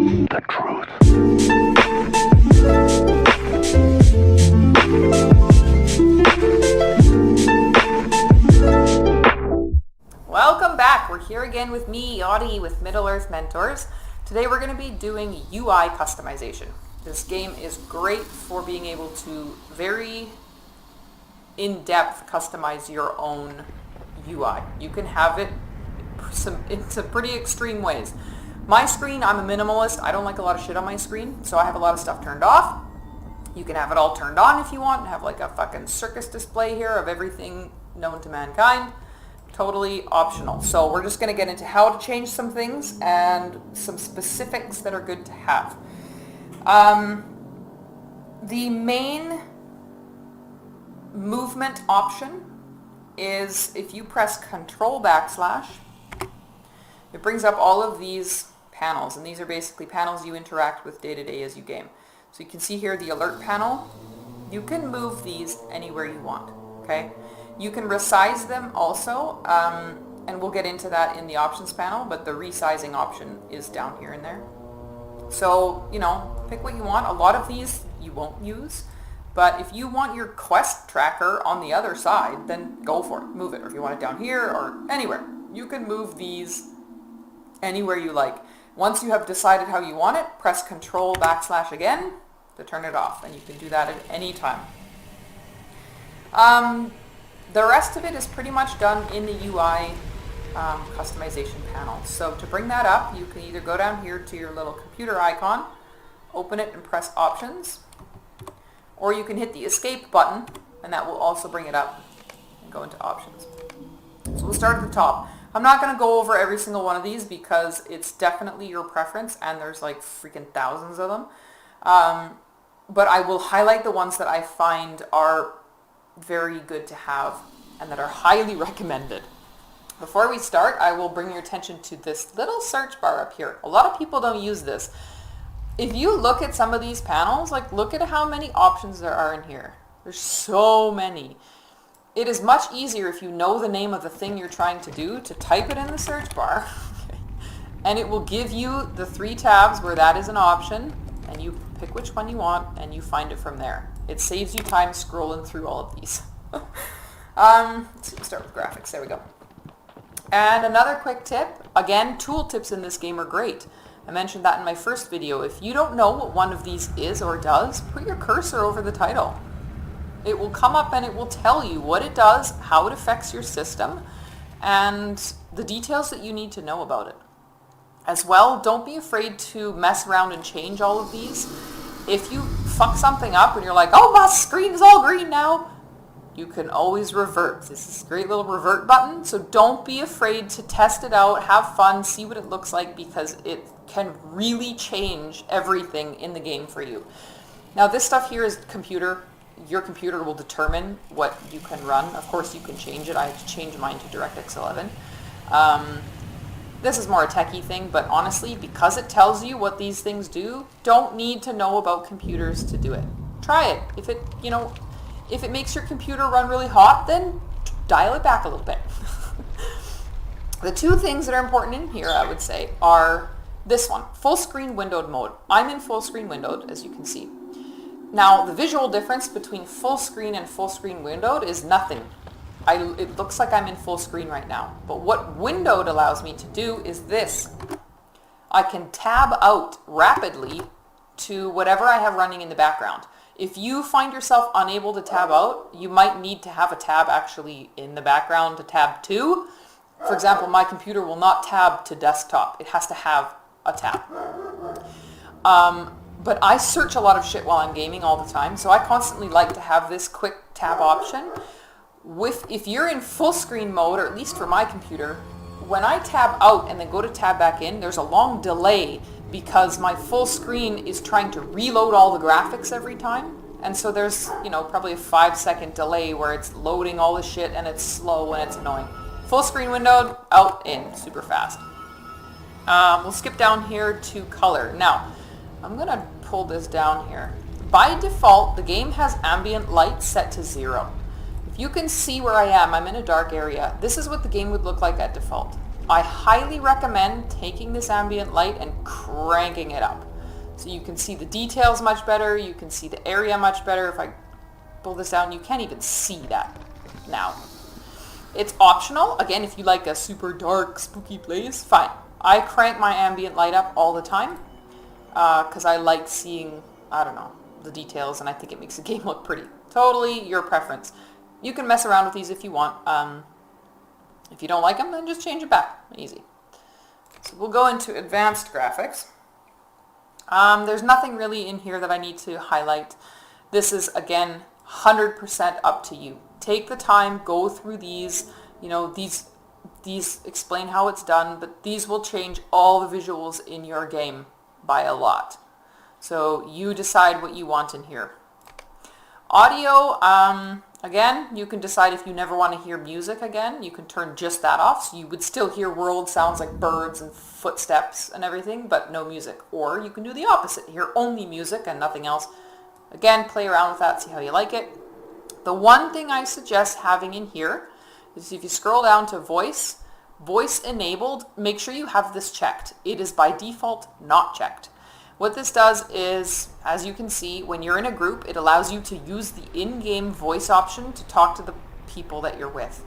The truth. Welcome back. We're here again with me, Audie, with Middle-earth Mentors. Today we're going to be doing UI customization. This game is great for being able to very in-depth customize your own UI. You can have it in some pretty extreme ways. My screen, I'm a minimalist. I don't like a lot of shit on my screen, so I have a lot of stuff turned off. You can have it all turned on if you want, and have like a fucking circus display here of everything known to mankind. Totally optional. So we're just going to get into how to change some things and some specifics that are good to have. The main movement option is if you press Control \, it brings up all of these panels, and these are basically panels you interact with day to day as you game. So you can see here the alert panel. You can move these anywhere you want, okay? You can resize them also, and we'll get into that in the options panel, but the resizing option is down here and there. So, you know, pick what you want. A lot of these you won't use, but if you want your quest tracker on the other side, then go for it. Move it. Or if you want it down here or anywhere, you can move these anywhere you like. Once you have decided how you want it, press Control \, again to turn it off, and you can do that at any time. The rest of it is pretty much done in the UI customization panel. So to bring that up, you can either go down here to your little computer icon, open it and press Options, or you can hit the Escape button, and that will also bring it up and go into Options. So we'll start at the top. I'm not going to go over every single one of these because it's definitely your preference, and there's like freaking thousands of them. But I will highlight the ones that I find are very good to have and that are highly recommended. Before we start, I will bring your attention to this little search bar up here. A lot of people don't use this. If you look at some of these panels, like look at how many options there are in here. There's so many. It is much easier if you know the name of the thing you're trying to do to type it in the search bar and it will give you the 3 tabs where that is an option, and you pick which one you want and you find it from there. It saves you time scrolling through all of these. Let's start with graphics. There we go. And another quick tip, again, tooltips in this game are great. I mentioned that in my first video. If you don't know what one of these is or does, put your cursor over the title. It will come up and it will tell you what it does, how it affects your system, and the details that you need to know about it. As well, don't be afraid to mess around and change all of these. If you fuck something up and you're like, oh, my screen is all green now, you can always revert. This is a great little revert button, so don't be afraid to test it out, have fun, see what it looks like, because it can really change everything in the game for you. Now, this stuff here is computer. Your computer will determine what you can run. Of course, you can change it. I have to change mine to DirectX 11. This is more a techie thing, but honestly, because it tells you what these things do, don't need to know about computers to do it. Try it. If it makes your computer run really hot, then dial it back a little bit. The 2 things that are important in here, I would say, are this one, full screen windowed mode. I'm in full screen windowed, as you can see. Now, the visual difference between full screen and full screen windowed is nothing. It looks like I'm in full screen right now. But what windowed allows me to do is this. I can tab out rapidly to whatever I have running in the background. If you find yourself unable to tab out, you might need to have a tab actually in the background to tab to. For example, my computer will not tab to desktop. It has to have a tab. But I search a lot of shit while I'm gaming all the time, so I constantly like to have this quick tab option. If you're in full screen mode, or at least for my computer, when I tab out and then go to tab back in, there's a long delay because my full screen is trying to reload all the graphics every time. And so there's, probably a 5-second delay where it's loading all the shit and it's slow and it's annoying. Full screen windowed, out, in, super fast. We'll skip down here to color. Now, I'm going to pull this down here. By default, the game has ambient light set to 0. If you can see where I am, I'm in a dark area. This is what the game would look like at default. I highly recommend taking this ambient light and cranking it up. So you can see the details much better, you can see the area much better. If I pull this down, you can't even see that now. It's optional. Again, if you like a super dark, spooky place, fine. I crank my ambient light up all the time because I like seeing, I don't know, the details, and I think it makes the game look pretty. Totally your preference. You can mess around with these if you want. If you don't like them, then just change it back. Easy. So we'll go into advanced graphics. There's nothing really in here that I need to highlight. This is, again, 100% up to you. Take the time, go through these. You know, these explain how it's done, but these will change all the visuals in your game by a lot. So you decide what you want in here. Audio, again, you can decide if you never want to hear music again. You can turn just that off, so you would still hear world sounds like birds and footsteps and everything, but no music. Or you can do the opposite, hear only music and nothing else. Again, play around with that, see how you like it. The one thing I suggest having in here is if you scroll down to voice enabled, make sure you have this checked. It is by default not checked. What this does is, as you can see, when you're in a group, it allows you to use the in-game voice option to talk to the people that you're with.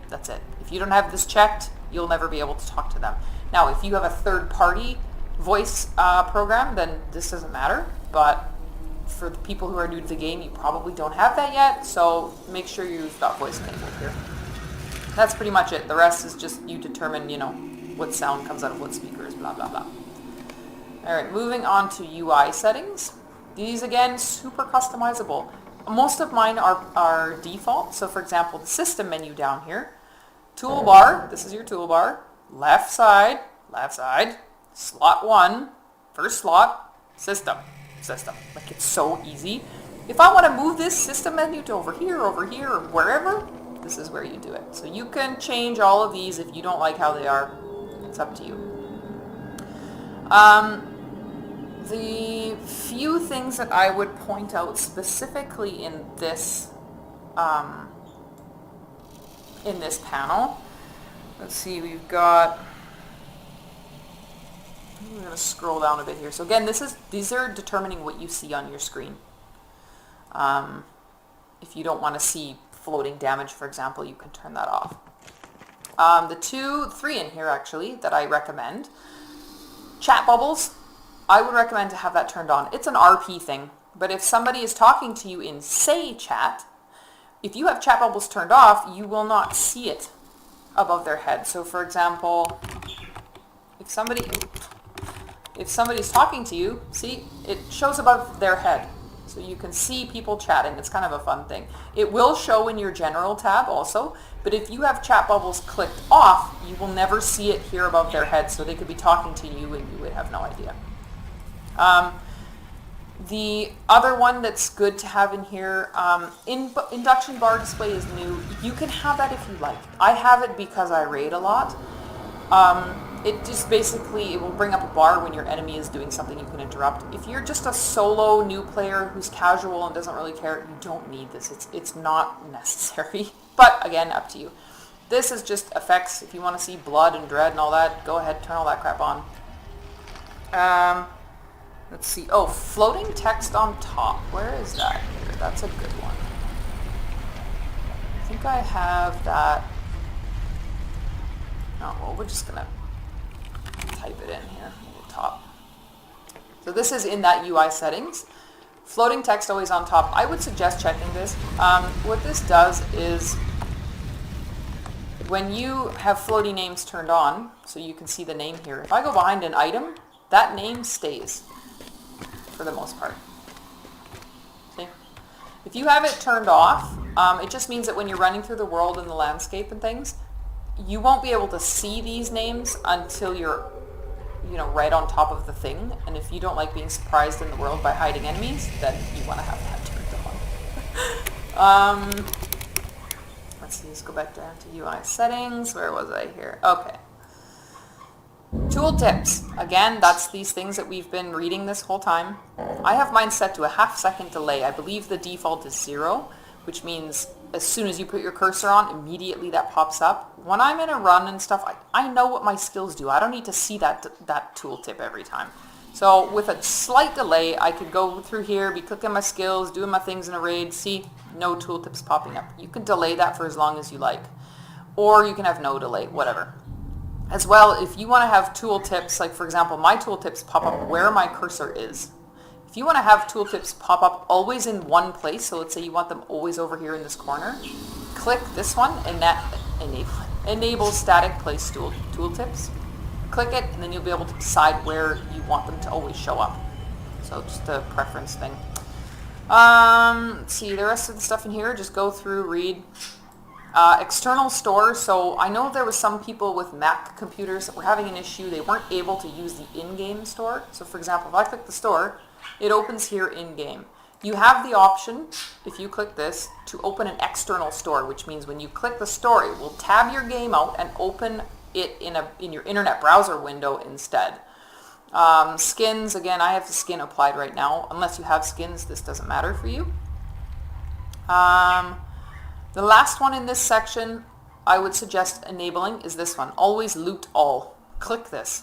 That's it. If you don't have this checked, you'll never be able to talk to them. Now, if you have a third-party voice program, then this doesn't matter, but for the people who are new to the game, you probably don't have that yet, so make sure you've got voice enabled here. That's pretty much it. The rest is just you determine, you know, what sound comes out of what speakers, blah, blah, blah. Alright, moving on to UI settings. These, again, super customizable. Most of mine are default. So, for example, the system menu down here. Toolbar, this is your toolbar. Left side, slot 1, first slot, system. Like, it's so easy. If I want to move this system menu to over here, or wherever, this is where you do it. So you can change all of these if you don't like how they are. It's up to you. The few things that I would point out specifically in this panel, let's see, we've got, I'm going to scroll down a bit here. So again, these are determining what you see on your screen. If you don't want to see floating damage, for example, you can turn that off. The 3 in here actually that I recommend. Chat bubbles, I would recommend to have that turned on. It's an RP thing, but if somebody is talking to you in say chat, if you have chat bubbles turned off, you will not see it above their head. So for example, if somebody's talking to you, see, it shows above their head. So you can see people chatting. It's kind of a fun thing. It will show in your general tab also, but if you have chat bubbles clicked off, you will never see it here above their head, so they could be talking to you and you would have no idea. The other one that's good to have in here, Induction Bar Display is new. You can have that if you like. I have it because I raid a lot. It just basically, it will bring up a bar when your enemy is doing something you can interrupt. If you're just a solo new player who's casual and doesn't really care, you don't need this. It's not necessary. But again, up to you. This is just effects. If you want to see blood and dread and all that, go ahead, turn all that crap on. Let's see. Oh, floating text on top. Where is that here? That's a good one. I think I have that. Oh, well, we're just going to type it in here at the top. So this is in that UI settings. Floating text always on top. I would suggest checking this. What this does is when you have floating names turned on, so you can see the name here, if I go behind an item, that name stays for the most part. See? If you have it turned off, it just means that when you're running through the world and the landscape and things, you won't be able to see these names until you're, right on top of the thing. And if you don't like being surprised in the world by hiding enemies, then you want to have that turned on. Let's see, let's go back down to UI settings. Where was I here? Okay. Tooltips. Again, that's these things that we've been reading this whole time. I have mine set to a 0.5 second delay. I believe the default is 0, which means as soon as you put your cursor on, immediately that pops up. When I'm in a run and stuff, I know what my skills do. I don't need to see that tooltip every time. So with a slight delay, I could go through here, be clicking my skills, doing my things in a raid, see no tooltips popping up. You can delay that for as long as you like. Or you can have no delay, whatever. As well, if you want to have tooltips, like for example, my tooltips pop up where my cursor is. If you want to have tooltips pop up always in one place, so let's say you want them always over here in this corner, click this one and that enables static place tooltips. Click it and then you'll be able to decide where you want them to always show up. So just a preference thing. Let's see, the rest of the stuff in here, just go through, read. External store, so I know there was some people with Mac computers that were having an issue. They weren't able to use the in-game store. So for example, if I click the store, it opens here in-game. You have the option, if you click this, to open an external store, which means when you click the store, it will tab your game out and open it in your internet browser window instead. Skins, again, I have the skin applied right now. Unless you have skins, this doesn't matter for you. The last one in this section I would suggest enabling is this one, always loot all. Click this,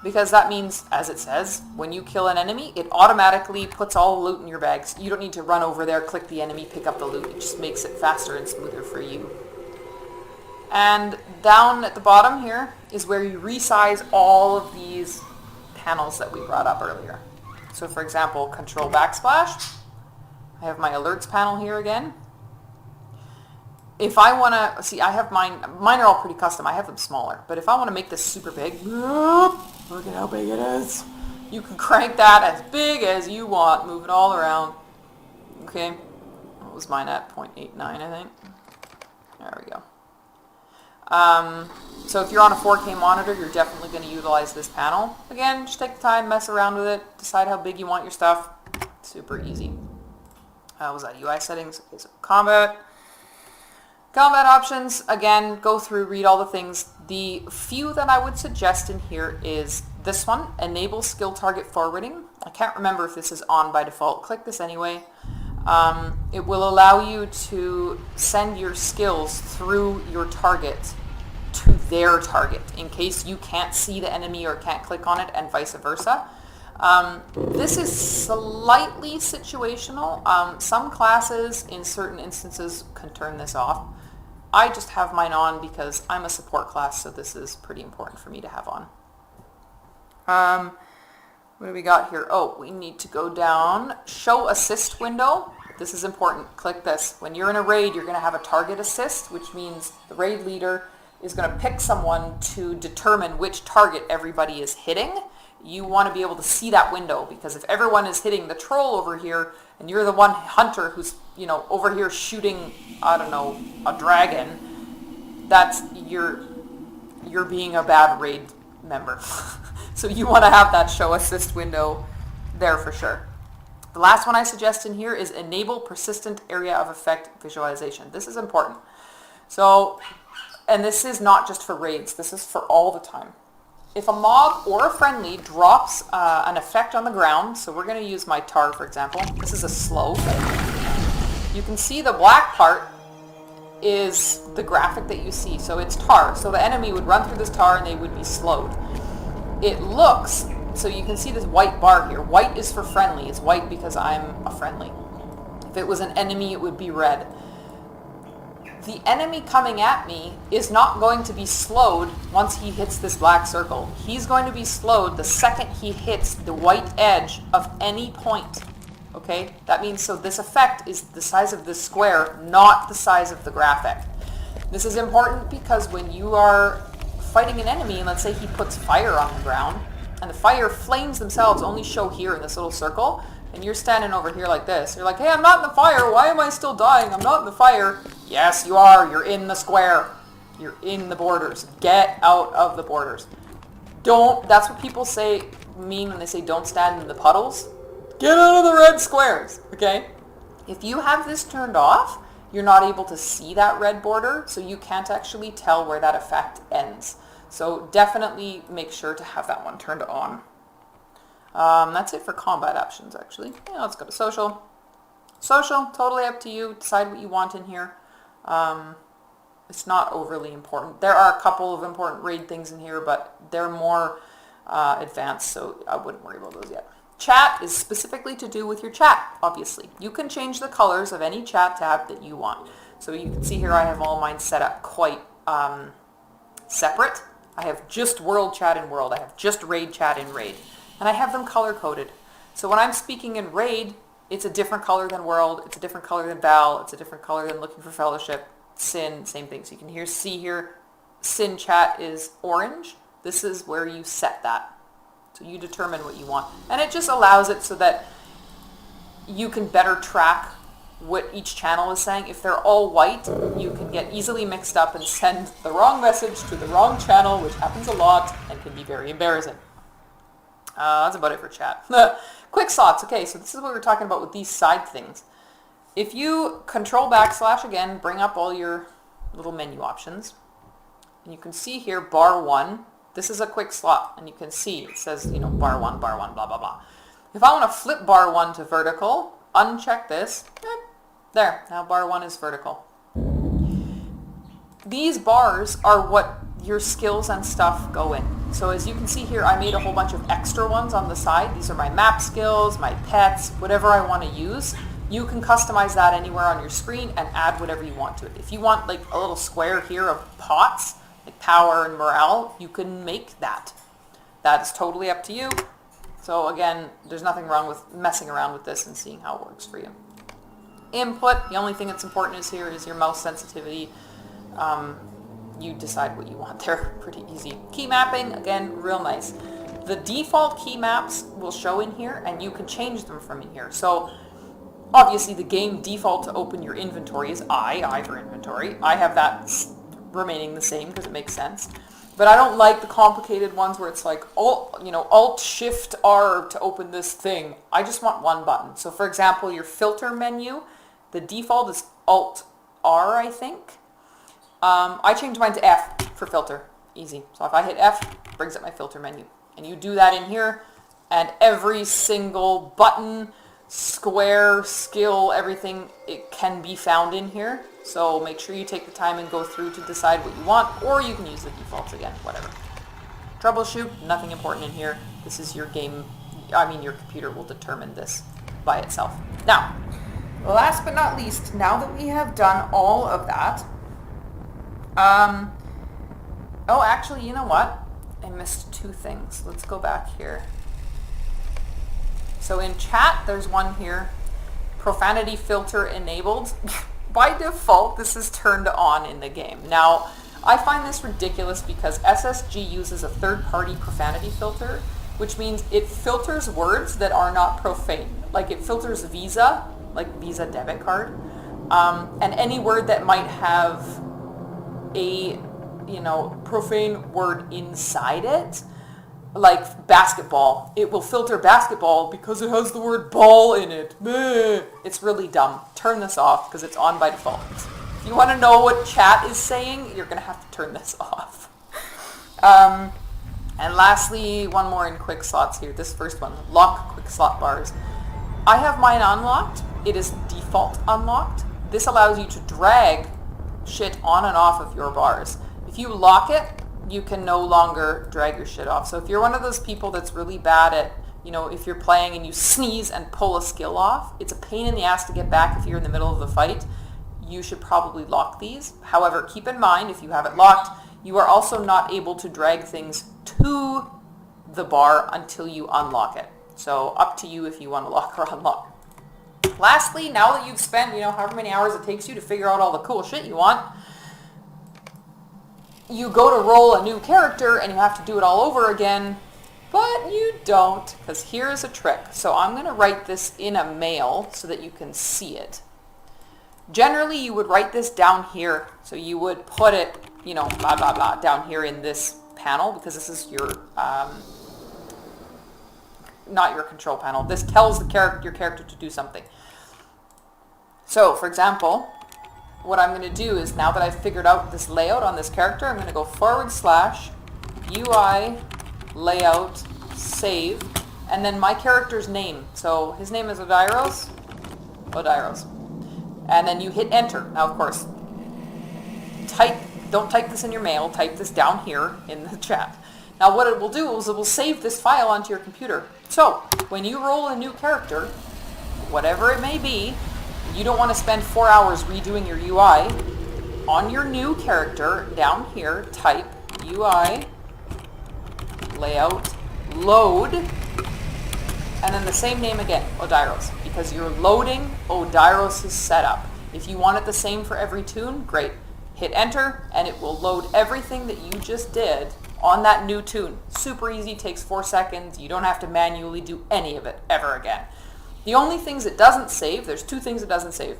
because that means, as it says, when you kill an enemy, it automatically puts all the loot in your bags. You don't need to run over there, click the enemy, pick up the loot. It just makes it faster and smoother for you. And down at the bottom here is where you resize all of these panels that we brought up earlier. So for example, control backsplash. I have my alerts panel here again. If I want to, see, I have mine are all pretty custom. I have them smaller. But if I want to make this super big, look at how big it is. You can crank that as big as you want. Move it all around. Okay. What was mine at? 0.89, I think. There we go. So if you're on a 4K monitor, you're definitely going to utilize this panel. Again, just take the time, mess around with it, decide how big you want your stuff. Super easy. What was that? UI settings. Okay, so combat. Combat options, again, go through, read all the things. The few that I would suggest in here is this one, enable skill target forwarding. I can't remember if this is on by default. Click this anyway. It will allow you to send your skills through your target to their target in case you can't see the enemy or can't click on it, and vice versa. This is slightly situational. Some classes in certain instances can turn this off. I just have mine on because I'm a support class, so this is pretty important for me to have on. What do we got here? Oh, we need to go down. Show assist window. This is important. Click this. When you're in a raid, you're going to have a target assist, which means the raid leader is going to pick someone to determine which target everybody is hitting. You want to be able to see that window, because if everyone is hitting the troll over here and you're the one hunter who's, you know, over here shooting, I don't know, a dragon, that's you're being a bad raid member. So you want to have that show assist window there for sure. The last one I suggest in here is enable persistent area of effect visualization. This is important. So, and this is not just for raids, this is for all the time. If a mob or a friendly drops an effect on the ground, so we're going to use my tar for example, this is a slow. You can see the black part is the graphic that you see, so it's tar. So the enemy would run through this tar and they would be slowed. It looks, so you can see this white bar here. White is for friendly, it's white because I'm a friendly. If it was an enemy, it would be red. The enemy coming at me is not going to be slowed once he hits this black circle. He's going to be slowed the second he hits the white edge of any point. Okay? That means, so this effect is the size of this square, not the size of the graphic. This is important because when you are fighting an enemy, and let's say he puts fire on the ground, and the fire flames themselves only show here in this little circle, and you're standing over here like this. You're like, hey, I'm not in the fire. Why am I still dying? I'm not in the fire. Yes, you are. You're in the square. You're in the borders. Get out of the borders. Don't, that's what people mean when they say don't stand in the puddles. Get out of the red squares, okay? If you have this turned off, you're not able to see that red border, so you can't actually tell where that effect ends. So definitely make sure to have that one turned on. That's it for combat options, actually. Yeah, let's go to social. Social, totally up to you. Decide what you want in here. It's not overly important. There are a couple of important raid things in here, but they're more advanced, so I wouldn't worry about those yet. Chat is specifically to do with your chat, obviously. You can change the colors of any chat tab that you want. So you can see here I have all mine set up quite separate. I have just world chat in world. I have just raid chat in raid. And I have them color-coded. So when I'm speaking in raid, it's a different color than world, it's a different color than Val, it's a different color than looking for fellowship. Sin, same thing. So you can see here, Sin chat is orange. This is where you set that. So you determine what you want. And it just allows it so that you can better track what each channel is saying. If they're all white, you can get easily mixed up and send the wrong message to the wrong channel, which happens a lot and can be very embarrassing. That's about it for chat. Quick slots. Okay, so this is what we're talking about with these side things. If you control / again, bring up all your little menu options. And you can see here bar 1. This is a quick slot, and you can see it says, you know, bar 1, blah, blah, blah. If I want to flip bar 1 to vertical, uncheck this. There, now bar 1 is vertical. These bars are what your skills and stuff go in. So as you can see here, I made a whole bunch of extra ones on the side. These are my map skills, my pets, whatever I want to use. You can customize that anywhere on your screen and add whatever you want to it. If you want like a little square here of pots, like power and morale, you can make that. That is totally up to you. So again, there's nothing wrong with messing around with this and seeing how it works for you. Input, the only thing that's important is here is your mouse sensitivity. You decide what you want there, pretty easy. Key mapping, again, real nice. The default key maps will show in here and you can change them from in here. So obviously the game default to open your inventory is I for inventory. I have that remaining the same because it makes sense. But I don't like the complicated ones where it's like Alt Shift R to open this thing. I just want one button. So for example, your filter menu, the default is Alt R, I think. I changed mine to F for filter. Easy. So if I hit F, it brings up my filter menu. And you do that in here, and every single button, square, skill, everything, it can be found in here. So make sure you take the time and go through to decide what you want, or you can use the defaults again, whatever. Troubleshoot, nothing important in here. This is your game, your computer will determine this by itself. Now, last but not least, now that we have done all of that, oh, actually, you know what? I missed two things. Let's go back here. So in chat, there's one here, profanity filter enabled. By default, this is turned on in the game. Now, I find this ridiculous because SSG uses a third-party profanity filter, which means it filters words that are not profane. Like it filters Visa, like Visa debit card, and any word that might have a, profane word inside it, like basketball. It will filter basketball because it has the word ball in it. It's really dumb. Turn this off because it's on by default. If you want to know what chat is saying, you're going to have to turn this off. And lastly, one more in quick slots here. This first one, lock quick slot bars. I have mine unlocked. It is default unlocked. This allows you to drag shit on and off of your bars. If you lock it, you can no longer drag your shit off. So if you're one of those people that's really bad at, if you're playing and you sneeze and pull a skill off, it's a pain in the ass to get back if you're in the middle of the fight. You should probably lock these. However, keep in mind, if you have it locked, you are also not able to drag things to the bar until you unlock it. So up to you if you want to lock or unlock. Lastly, now that you've spent, however many hours it takes you to figure out all the cool shit you want, you go to roll a new character and you have to do it all over again, but you don't, because here's a trick. So I'm going to write this in a mail so that you can see it. Generally, you would write this down here. So you would put it, blah, blah, blah, down here in this panel, because this is your, not your control panel. This tells your character to do something. So, for example, what I'm going to do is, now that I've figured out this layout on this character, I'm going to go / UI layout save, and then my character's name. So his name is Odairos. And then you hit enter. Now, of course, don't type this in your mail, type this down here in the chat. Now what it will do is it will save this file onto your computer. So when you roll a new character, whatever it may be, you don't want to spend 4 hours redoing your UI. On your new character, down here, type UI, layout, load, and then the same name again, Odairos, because you're loading Odairos' setup. If you want it the same for every toon, great. Hit enter, and it will load everything that you just did on that new toon. Super easy, takes 4 seconds. You don't have to manually do any of it ever again. The only things it doesn't save, there's 2 things it doesn't save.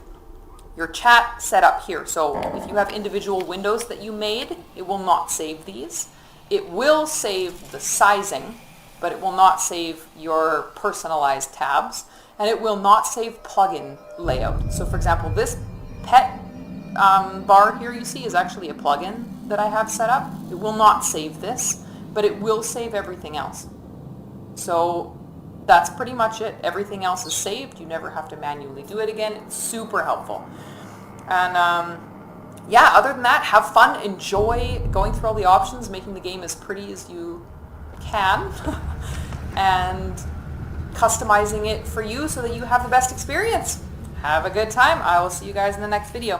Your chat setup here. So if you have individual windows that you made, it will not save these. It will save the sizing, but it will not save your personalized tabs, and it will not save plugin layout. So for example, this pet bar here you see is actually a plugin that I have set up. It will not save this, but it will save everything else. So that's pretty much it. Everything else is saved. You never have to manually do it again. It's super helpful. And yeah, other than that, have fun, enjoy going through all the options, making the game as pretty as you can, and customizing it for you so that you have the best experience. Have a good time. I will see you guys in the next video.